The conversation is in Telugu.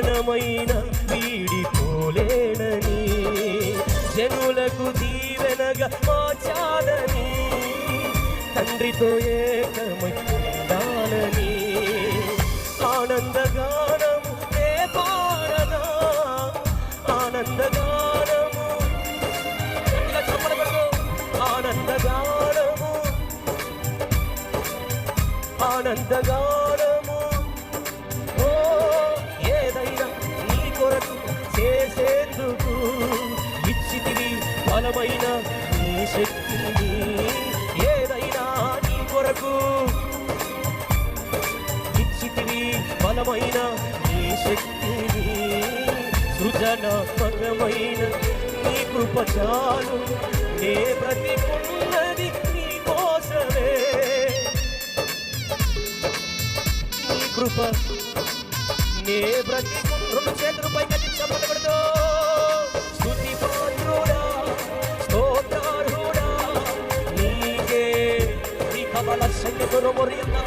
క్షణమైన వీడిపోలేనని, జనులకు దీవెనగా మార్చాలని, తండ్రితో ఏకమై ఉండాలని ఆనందగానము నే పాడనా, ఆనందగానము గట్టిగా చప్పట్లు కొడుతూ ఆనందగానము, ఆనందగానము. ఓ ఏదైనా నీ కొరకు చేసేందుకు ఇచ్చితివి బలమైన నీ శక్తిని, ఏదైనా నీ కొరకు ఇచ్చితివి బలమైన నీ శక్తిని, సృజనాత్మకమైన నీ కృప చాలు, నే బ్రతికున్నది నీ కోసమే, నీ కృప నే బ్రతికు. రెండు చేతులు పైకి చప్పట్లు కొడుతూ స్తుతి పాత్రుడా స్తోత్రార్హుడా నీకే, నీ కబల సంగతులు మొరియన్నా